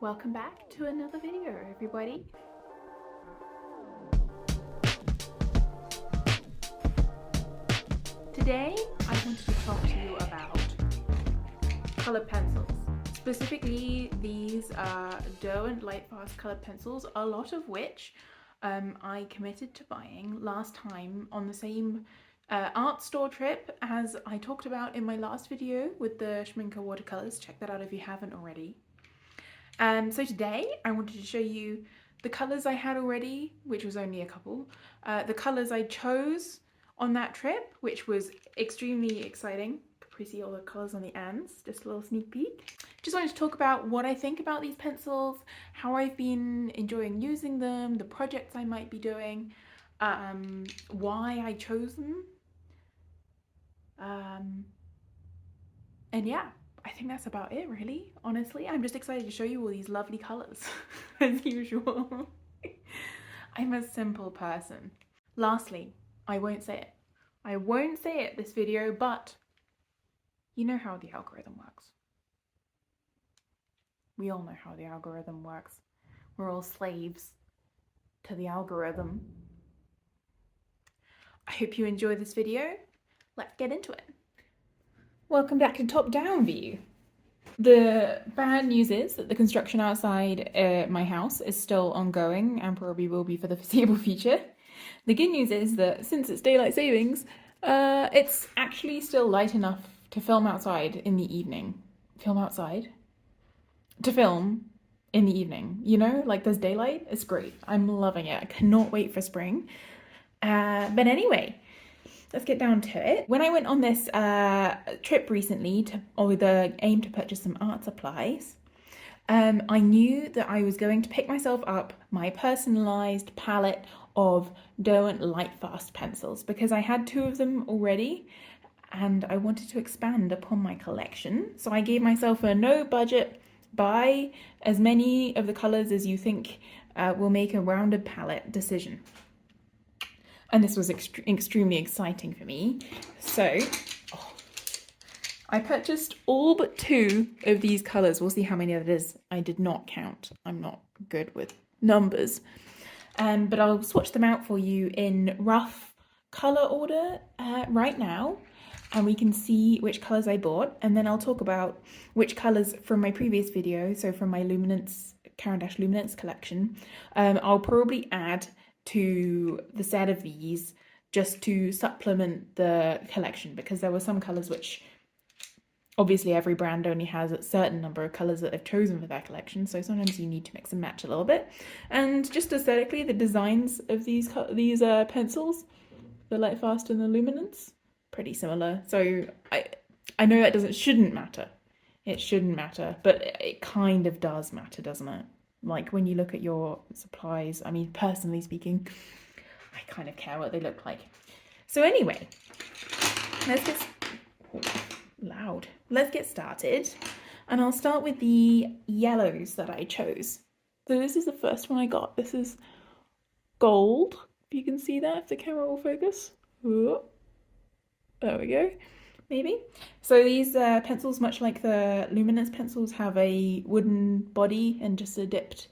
Welcome back to another video, everybody. Today I wanted to talk to you about colored pencils. Specifically, these are Derwent Lightfast colored pencils, a lot of which I committed to buying last time on the same art store trip as I talked about in my last video with the Schminker watercolors. Check that out if you haven't already. So today I wanted to show you the colours I had already, which was only a couple, the colours I chose on that trip, which was extremely exciting. Probably see all the colours on the ends, just a little sneak peek. Just wanted to talk about what I think about these pencils, how I've been enjoying using them, the projects I might be doing, why I chose them, and yeah. I think that's about it, really. Honestly, I'm just excited to show you all these lovely colours, as usual. I'm a simple person. Lastly, I won't say it. I won't say it this video, but you know how the algorithm works. We all know how the algorithm works. We're all slaves to the algorithm. I hope you enjoy this video. Let's get into it. Welcome back to top-down view. The bad news is that the construction outside my house is still ongoing and probably will be for the foreseeable future. The good news is that since it's daylight savings, it's actually still light enough to film outside in the evening. Film outside? To film in the evening, you know? Like there's daylight, it's great. I'm loving it. I cannot wait for spring. But anyway, let's get down to it. When I went on this trip recently with the aim to purchase some art supplies, I knew that I was going to pick myself up my personalised palette of Derwent Lightfast pencils because I had 2 of them already and I wanted to expand upon my collection. So I gave myself a no budget, buy as many of the colours as you think will make a rounded palette decision. And this was extremely exciting for me. So, I purchased all but 2 of these colours. We'll see how many that is. I did not count. I'm not good with numbers. But I'll swatch them out for you in rough colour order right now. And we can see which colours I bought. And then I'll talk about which colours from my previous video, so from my Luminance, Caran Luminance collection, I'll probably add to the set of these just to supplement the collection, because there were some colours which obviously every brand only has a certain number of colours that they've chosen for their collection, so sometimes you need to mix and match a little bit. And just aesthetically, the designs of these pencils, the Lightfast and the Luminance, pretty similar. So I know that shouldn't matter. It shouldn't matter, but it kind of does matter, doesn't it? Like when you look at your supplies, I mean, personally speaking, I kind of care what they look like. So anyway, let's get started. And I'll start with the yellows that I chose. So this is the first one I got. This is gold. If you can see that, if the camera will focus. Oh, there we go. Maybe. So these pencils, much like the Luminance pencils, have a wooden body and just a dipped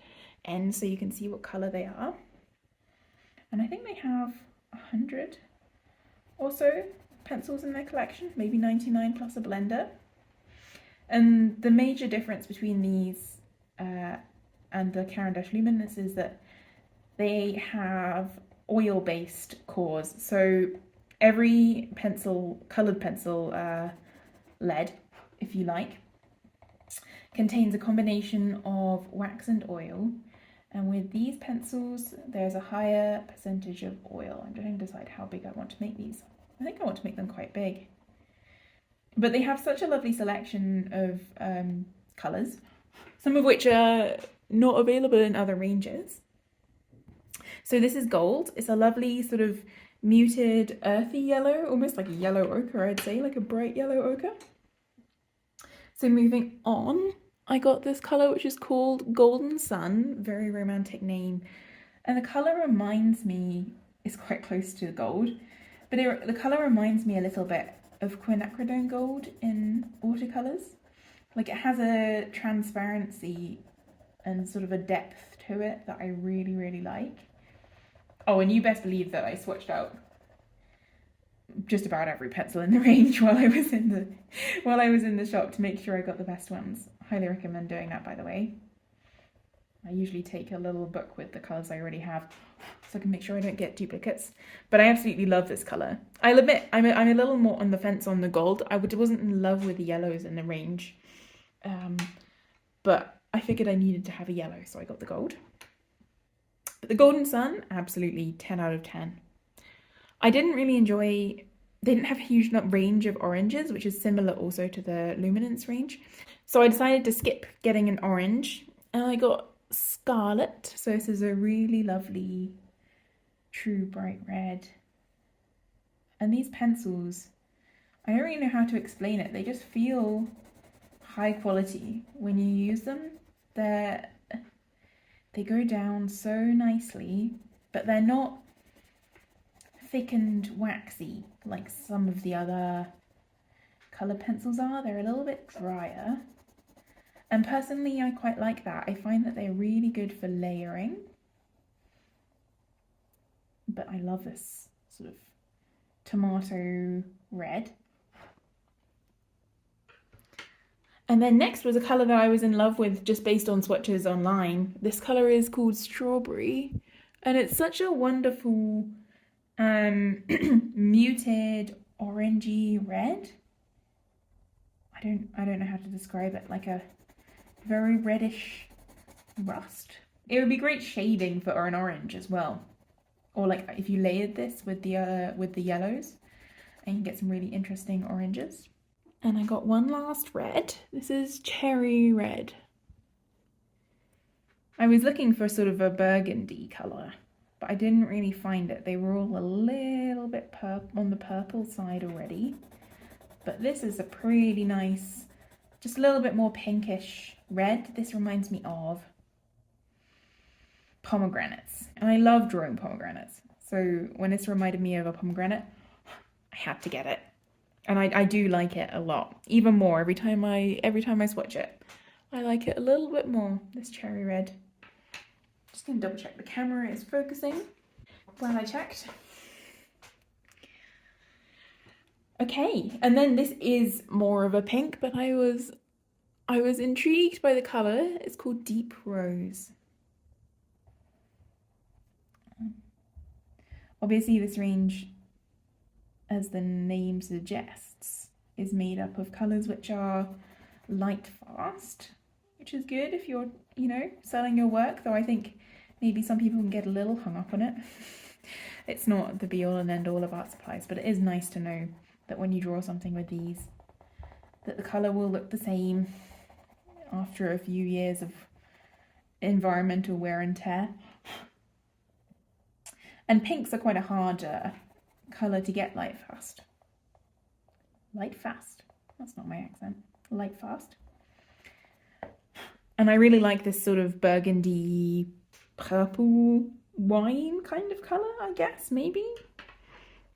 end, so you can see what colour they are. And I think they have 100 or so pencils in their collection, maybe 99 plus a blender. And the major difference between these and the Caran Luminance is that they have oil-based cores. So every pencil, coloured pencil lead, if you like, contains a combination of wax and oil. And with these pencils, there's a higher percentage of oil. I'm trying to decide how big I want to make these. I think I want to make them quite big. But they have such a lovely selection of colours, some of which are not available in other ranges. So this is gold. It's a lovely sort of muted earthy yellow, almost like a yellow ochre, I'd say, like a bright yellow ochre. So moving on, I got this colour which is called Golden Sun, very romantic name. And the colour reminds me, it's quite close to gold, but the colour reminds me a little bit of quinacridone gold in watercolours. Like it has a transparency and sort of a depth to it that I really, really like. Oh, and you best believe that I swatched out just about every pencil in the range while I was in the shop to make sure I got the best ones. Highly recommend doing that, by the way. I usually take a little book with the colours I already have so I can make sure I don't get duplicates. But I absolutely love this colour. I'll admit, I'm a little more on the fence on the gold. I wasn't in love with the yellows in the range. But I figured I needed to have a yellow, so I got the gold. But the Golden Sun, absolutely 10 out of 10. I didn't really enjoy, they didn't have a huge range of oranges, which is similar also to the Luminance range. So I decided to skip getting an orange, and I got Scarlet. So this is a really lovely, true bright red. And these pencils, I don't really know how to explain it. They just feel high quality when you use them. They go down so nicely, but they're not thick and waxy like some of the other colour pencils are. They're a little bit drier. And personally, I quite like that. I find that they're really good for layering. But I love this sort of tomato red. And then next was a colour that I was in love with just based on swatches online. This colour is called Strawberry, and it's such a wonderful muted orangey red. I don't know how to describe it, like a very reddish rust. It would be great shading for an orange as well, or like if you layered this with the yellows, and you can get some really interesting oranges. And I got one last red. This is Cherry Red. I was looking for sort of a burgundy colour, but I didn't really find it. They were all a little bit on the purple side already. But this is a pretty nice, just a little bit more pinkish red. This reminds me of pomegranates. And I love drawing pomegranates. So when this reminded me of a pomegranate, I had to get it. And I do like it a lot, even more every time I swatch it. I like it a little bit more, this cherry red. Just gonna double check the camera is focusing. Well, I checked. Okay, and then this is more of a pink, but I was intrigued by the colour. It's called Deep Rose. Obviously this range, as the name suggests, is made up of colours which are light fast, which is good if you're, selling your work, though I think maybe some people can get a little hung up on it. It's not the be all and end all of art supplies, but it is nice to know that when you draw something with these, that the colour will look the same after a few years of environmental wear and tear. And pinks are quite a harder colour to get light fast. Light fast. That's not my accent. Light fast. And I really like this sort of burgundy purple wine kind of colour, I guess, maybe.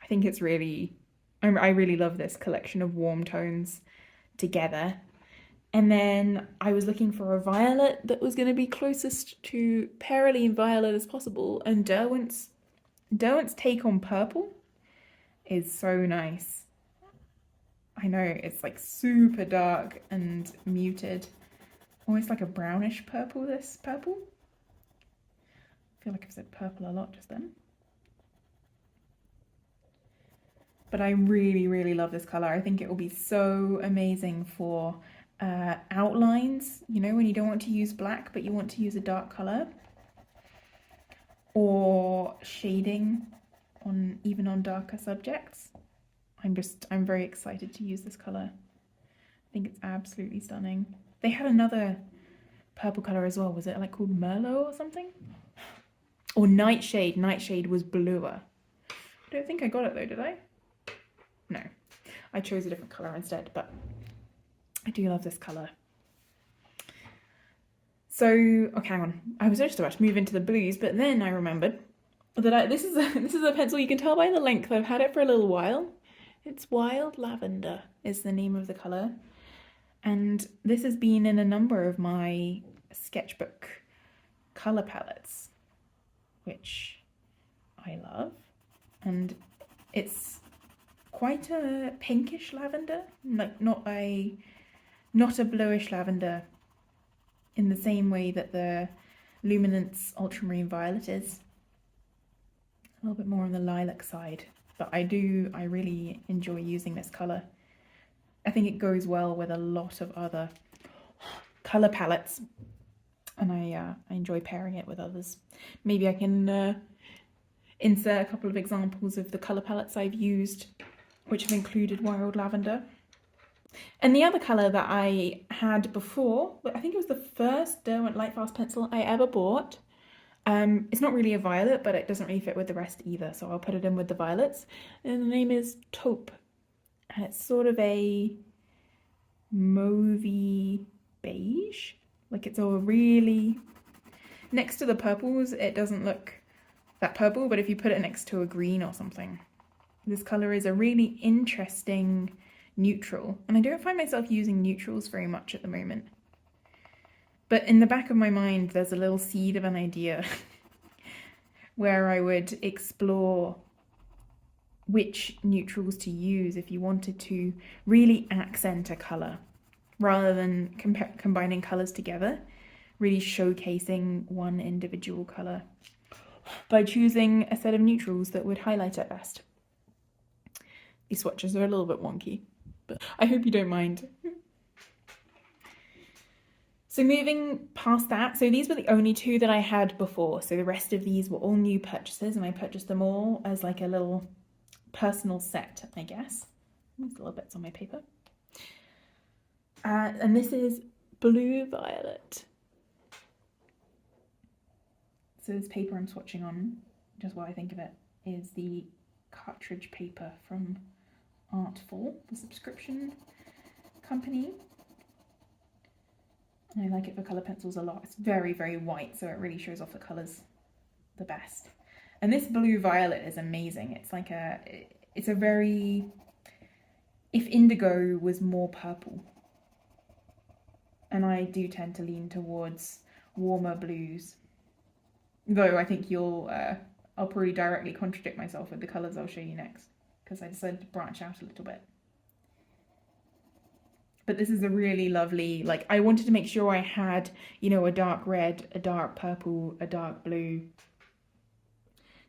I think it's really, I really love this collection of warm tones together. And then I was looking for a violet that was going to be closest to Perylene Violet as possible, and Derwent's take on purple is so nice. I know, it's like super dark and muted, almost like a brownish purple, this purple. I feel like I've said purple a lot just then. But I really, really love this colour. I think it will be so amazing for outlines, when you don't want to use black but you want to use a dark colour, or shading even on darker subjects. I'm very excited to use this colour. I think it's absolutely stunning. They had another purple colour as well. Was it like called Merlot or something? Or Nightshade. Nightshade was bluer. I don't think I got it though, did I? No. I chose a different colour instead, but I do love this colour. So, okay, hang on. I was just about to move into the blues, but then I remembered that this is a pencil. You can tell by the length. I've had it for a little while. It's Wild Lavender is the name of the colour. And this has been in a number of my sketchbook colour palettes, which I love. And it's quite a pinkish lavender, like not a bluish lavender in the same way that the Luminance Ultramarine Violet is. A little bit more on the lilac side, but I really enjoy using this colour. I think it goes well with a lot of other colour palettes, and I enjoy pairing it with others. Maybe I can insert a couple of examples of the colour palettes I've used, which have included wild lavender. And the other colour that I had before, I think it was the first Derwent Lightfast pencil I ever bought. It's not really a violet, but it doesn't really fit with the rest either, so I'll put it in with the violets. And the name is Taupe, and it's sort of a mauvey beige. Like it's all really... Next to the purples, it doesn't look that purple, but if you put it next to a green or something, this colour is a really interesting neutral. And I don't find myself using neutrals very much at the moment. But in the back of my mind, there's a little seed of an idea where I would explore which neutrals to use if you wanted to really accent a colour, rather than combining colours together, really showcasing one individual colour by choosing a set of neutrals that would highlight it best. These swatches are a little bit wonky, but I hope you don't mind. So moving past that, so these were the only two that I had before, so the rest of these were all new purchases, and I purchased them all as like a little personal set, I guess. There's little bits on my paper. And this is Blue Violet. So this paper I'm swatching on, just what I think of it, is the cartridge paper from Artful, the subscription company. And I like it for colour pencils a lot. It's very, very white, so it really shows off the colours the best. And this Blue Violet is amazing. It's like it's a very, if indigo was more purple. And I do tend to lean towards warmer blues. Though I think I'll probably directly contradict myself with the colours I'll show you next, because I decided to branch out a little bit. But this is a really lovely, like, I wanted to make sure I had, you know, a dark red, a dark purple, a dark blue.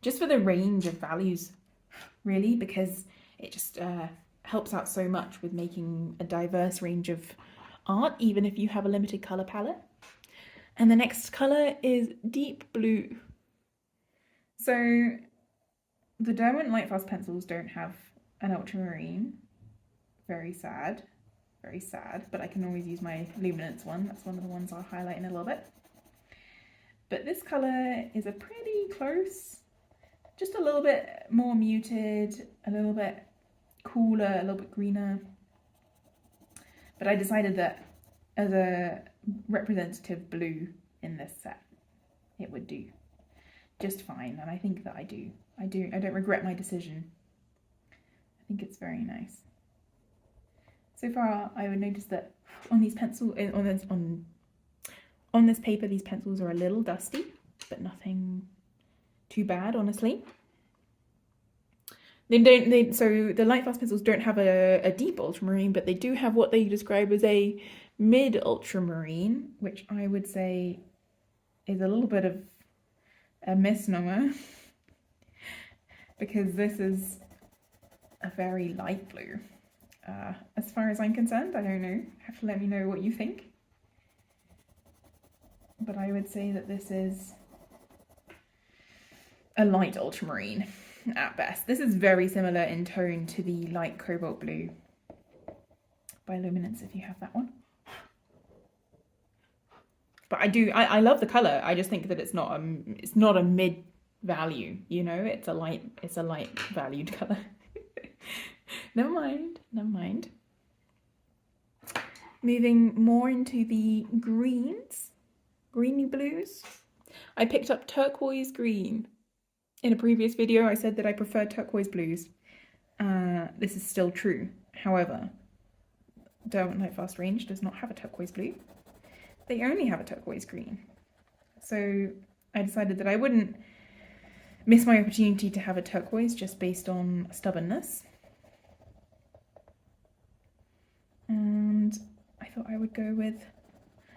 Just for the range of values, really, because it just helps out so much with making a diverse range of art, even if you have a limited colour palette. And the next colour is Deep Blue. So the Derwent Lightfast pencils don't have an ultramarine. Very sad. Very sad, but I can always use my Luminance one. That's one of the ones I'll highlight in a little bit. But this colour is a pretty close, just a little bit more muted, a little bit cooler, a little bit greener. But I decided that as a representative blue in this set, it would do just fine, and I think that I do. I don't regret my decision. I think it's very nice. So far, I would notice that on these on this paper, these pencils are a little dusty, but nothing too bad, honestly. So the Lightfast pencils don't have a deep ultramarine, but they do have what they describe as a mid ultramarine, which I would say is a little bit of a misnomer, because this is a very light blue. As far as I'm concerned, I don't know. You have to let me know what you think. But I would say that this is a light ultramarine at best. This is very similar in tone to the light cobalt blue by Luminance, if you have that one. But I love the colour. I just think that it's not a mid value, you know, it's a light valued colour. Never mind. Moving more into the greens, greeny blues. I picked up turquoise green. In a previous video, I said that I prefer turquoise blues. This is still true. However, Derwent Lightfast range does not have a turquoise blue. they only have a turquoise green. So I decided that I wouldn't miss my opportunity to have a turquoise just based on stubbornness. And I thought I would go with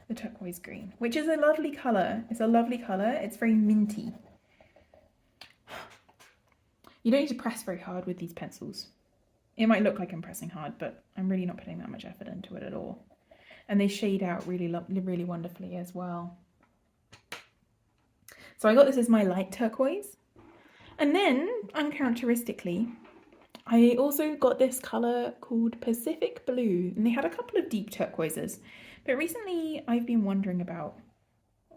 the turquoise green, which is a lovely colour. It's a lovely colour. It's very minty. You don't need to press very hard with these pencils. It might look like I'm pressing hard, but I'm really not putting that much effort into it at all. And they shade out really wonderfully as well. So I got this as my light turquoise. And then, uncharacteristically, I also got this colour called Pacific Blue. And they had a couple of deep turquoises. But recently I've been wondering about,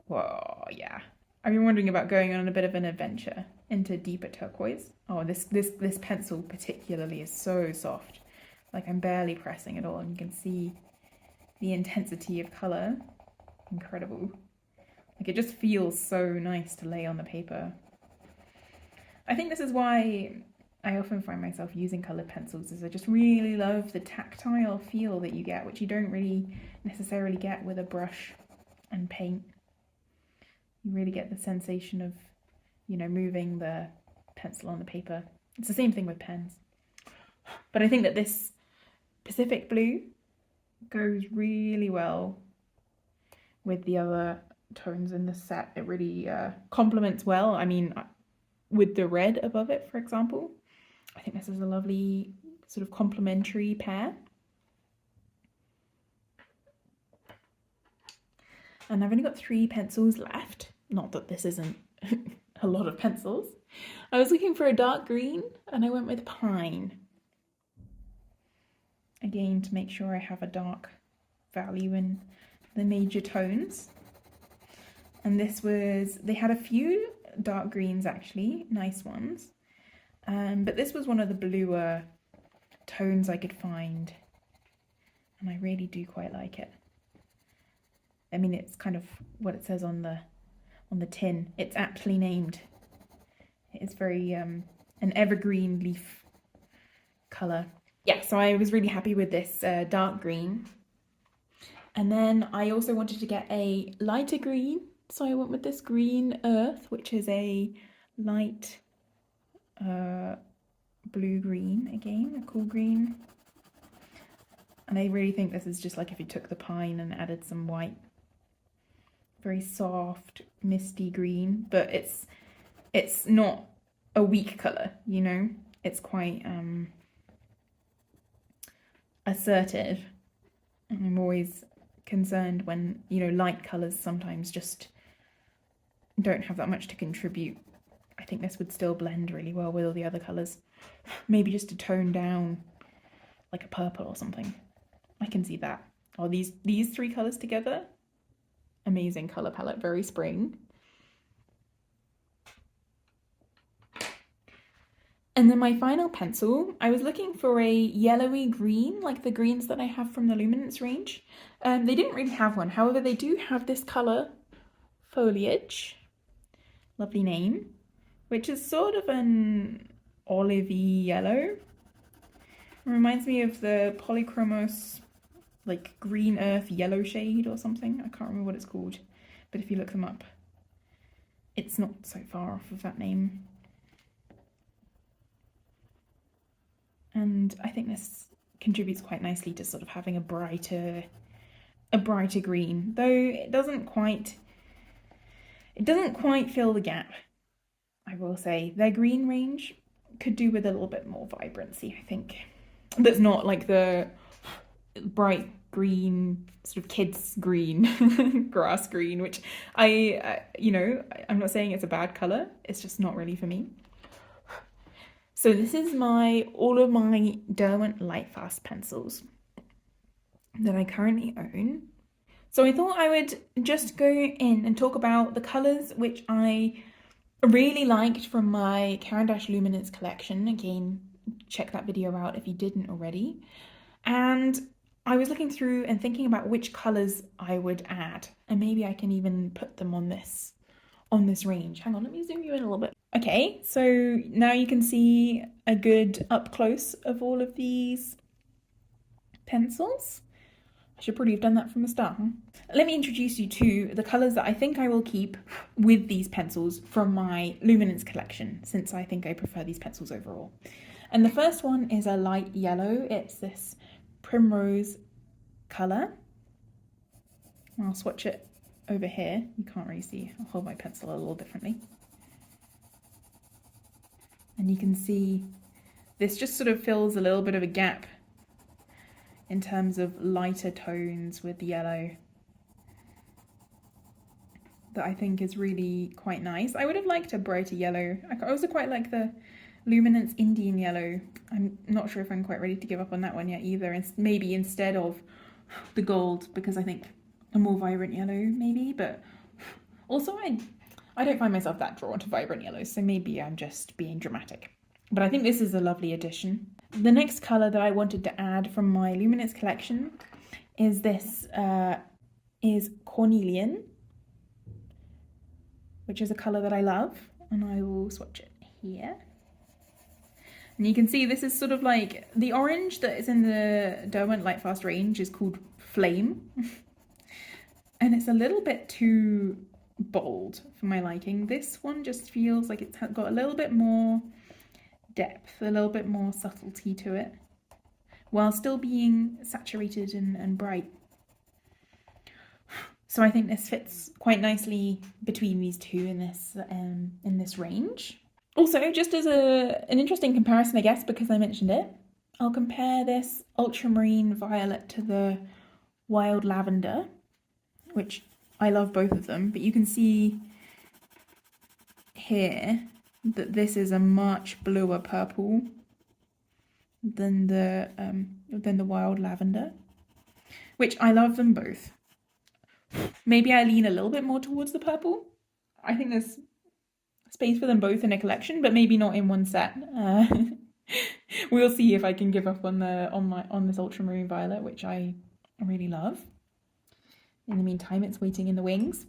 I've been wondering about going on a bit of an adventure into deeper turquoise. Oh, this pencil particularly is so soft. Like I'm barely pressing at all, and you can see the intensity of colour. Incredible. Like it just feels so nice to lay on the paper. I think this is why I often find myself using coloured pencils, is I just really love the tactile feel that you get, which you don't really necessarily get with a brush and paint. You really get the sensation of, you know, moving the pencil on the paper. It's the same thing with pens. But I think that this Pacific Blue goes really well with the other tones in the set. It really complements well. I mean, with the red above it, for example, I think this is a lovely sort of complementary pair. And I've only got 3 pencils left. Not that this isn't a lot of pencils. I was looking for a dark green and I went with Pine. Again, to make sure I have a dark value in the major tones. And this was, they had a few dark greens actually, nice ones. But this was one of the bluer tones I could find. And I really do quite like it. I mean, it's kind of what it says on the tin. It's aptly named. It's very an evergreen leaf colour. Yeah, so I was really happy with this dark green. And then I also wanted to get a lighter green, so I went with this Green Earth, which is a light blue-green again, a cool green. And I really think this is just like if you took the pine and added some white. Very soft, misty green, but it's not a weak colour, you know? It's quite assertive. And I'm always concerned when, you know, light colours sometimes just don't have that much to contribute. I think this would still blend really well with all the other colours. Maybe just to tone down like a purple or something. I can see that. Oh, these 3 colours together. Amazing colour palette, very spring. And then my final pencil, I was looking for a yellowy green, like the greens that I have from the Luminance range. They didn't really have one, however they do have this colour, Foliage, lovely name, which is sort of an olivey yellow. It reminds me of the Polychromos like Green Earth yellow shade or something. I can't remember what it's called, but if you look them up, it's not so far off of that name. And I think this contributes quite nicely to sort of having a brighter green, though it doesn't quite fill the gap. I will say their green range could do with a little bit more vibrancy, I think. That's not like the bright green, sort of kids green, grass green, which you know, I'm not saying it's a bad colour, it's just not really for me. So this is all of my Derwent Lightfast pencils that I currently own. So I thought I would just go in and talk about the colours which I really liked from my Caran Luminance collection. Again, check that video out if you didn't already. And I was looking through and thinking about which colours I would add, and maybe I can even put them on this range. Hang on, let me zoom you in a little bit. Okay, so now you can see a good up close of all of these pencils. I should probably have done that from the start, huh? Let me introduce you to the colours that I think I will keep with these pencils from my Luminance collection, since I think I prefer these pencils overall. And the first one is a light yellow. It's this Primrose colour. I'll swatch it over here. You can't really see. I'll hold my pencil a little differently. And you can see this just sort of fills a little bit of a gap in terms of lighter tones with the yellow that I think is really quite nice. I would have liked a brighter yellow. I also quite like the Luminance Indian yellow. I'm not sure if I'm quite ready to give up on that one yet either. It's maybe instead of the gold, because I think a more vibrant yellow maybe, but also I don't find myself that drawn to vibrant yellows, so maybe I'm just being dramatic. But I think this is a lovely addition. The next colour that I wanted to add from my Luminance collection is this, is Cornelian, which is a colour that I love, and I will swatch it here. And you can see this is sort of like the orange that is in the Derwent Lightfast range is called Flame. And it's a little bit too bold for my liking. This one just feels like it's got a little bit more depth, a little bit more subtlety to it, while still being saturated and bright. So I think this fits quite nicely between these two in this range. Also, just as an interesting comparison, I guess, because I mentioned it, I'll compare this Ultramarine Violet to the Wild Lavender, which I love both of them, but you can see here that this is a much bluer purple than the Wild Lavender, which I love them both. Maybe I lean a little bit more towards the purple. I think there's space for them both in a collection, but maybe not in one set. We'll see if I can give up on this Ultramarine Violet, which I really love. In the meantime, it's waiting in the wings.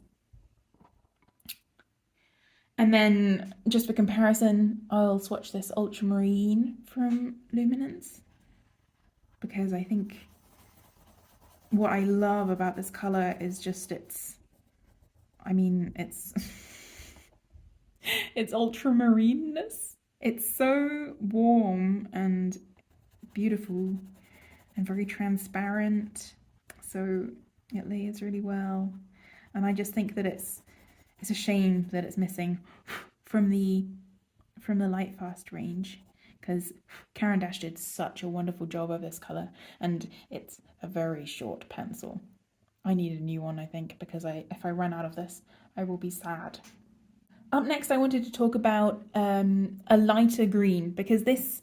And then, just for comparison, I'll swatch this Ultramarine from Luminance, because I think what I love about this colour is just it's it's ultramarineness. It's so warm and beautiful and very transparent, so it layers really well. And I just think that it's a shame that it's missing from the Lightfast range, because Caran did such a wonderful job of this colour, and it's a very short pencil. I need a new one, I think, because if I run out of this, I will be sad. Up next, I wanted to talk about a lighter green, because these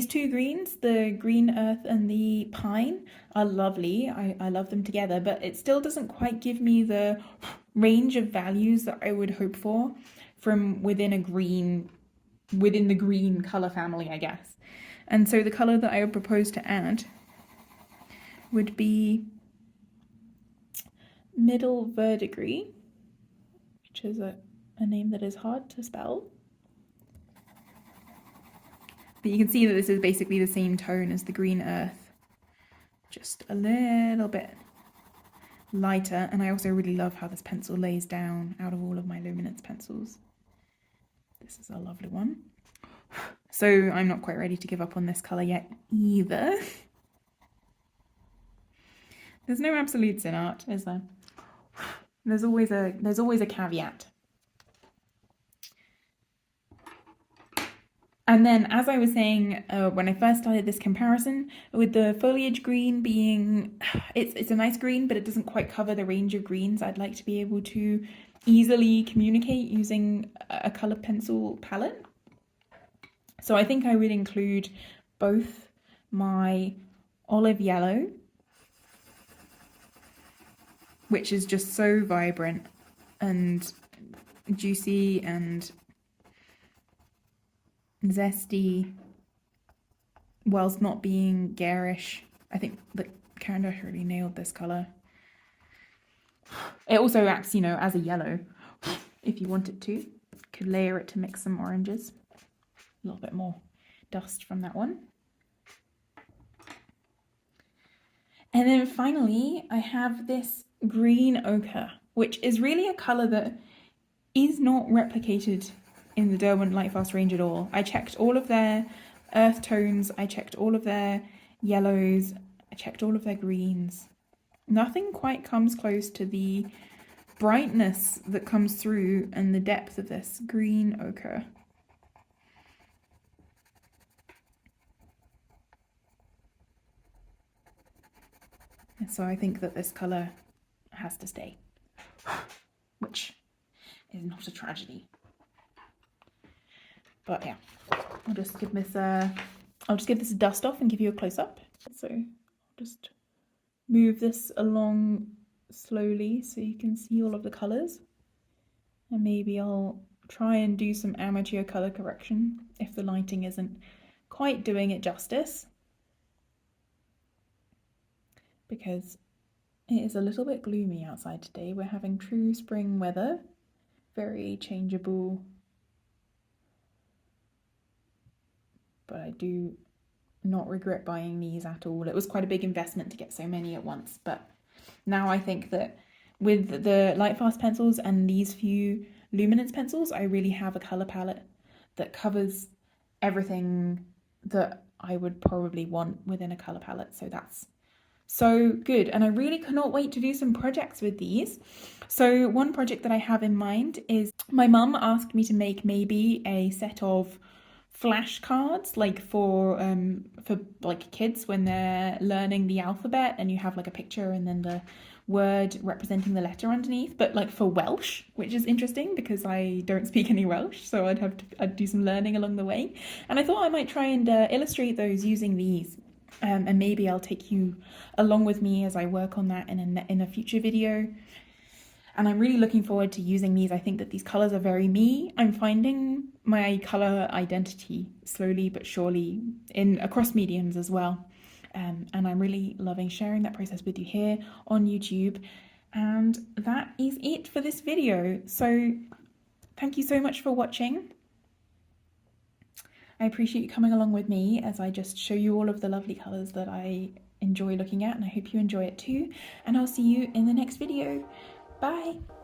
two greens, the green earth and the pine, are lovely. I love them together, but it still doesn't quite give me the range of values that I would hope for from within the green colour family, I guess. And so the colour that I would propose to add would be Middle Verdigris, which is a name that is hard to spell. But you can see that this is basically the same tone as the green earth, just a little bit lighter. And I also really love how this pencil lays down out of all of my Luminance pencils. This is a lovely one. So I'm not quite ready to give up on this colour yet either. There's no absolutes in art, is there? There's always a caveat. And then, as I was saying when I first started this comparison, with the foliage green being, it's a nice green, but it doesn't quite cover the range of greens I'd like to be able to easily communicate using a colour pencil palette. So I think I would include both my olive yellow, which is just so vibrant and juicy and zesty, whilst not being garish. I think that Caran really nailed this colour. It also acts, as a yellow, if you wanted to. Could layer it to mix some oranges. A little bit more dust from that one. And then finally, I have this green ochre, which is really a colour that is not replicated in the Derwent Lightfast range at all. I checked all of their earth tones, I checked all of their yellows, I checked all of their greens. Nothing quite comes close to the brightness that comes through and the depth of this green ochre. And so I think that this colour has to stay, which is not a tragedy. But yeah, I'll just give this a dust off and give you a close up. So I'll just move this along slowly so you can see all of the colours. And maybe I'll try and do some amateur colour correction if the lighting isn't quite doing it justice, because it is a little bit gloomy outside today. We're having true spring weather, very changeable, but I do not regret buying these at all. It was quite a big investment to get so many at once, but now I think that with the Lightfast pencils and these few Luminance pencils, I really have a colour palette that covers everything that I would probably want within a colour palette. So that's so good. And I really cannot wait to do some projects with these. So one project that I have in mind is my mum asked me to make maybe a set of flashcards, like for like kids when they're learning the alphabet, and you have like a picture and then the word representing the letter underneath, but like for Welsh, which is interesting because I don't speak any Welsh, so I'd do some learning along the way. And I thought I might try and illustrate those using these, and maybe I'll take you along with me as I work on that in a future video. And I'm really looking forward to using these. I think that these colours are very me. I'm finding my colour identity slowly but surely across mediums as well. And I'm really loving sharing that process with you here on YouTube. And that is it for this video. So thank you so much for watching. I appreciate you coming along with me as I just show you all of the lovely colours that I enjoy looking at, and I hope you enjoy it too. And I'll see you in the next video. Bye!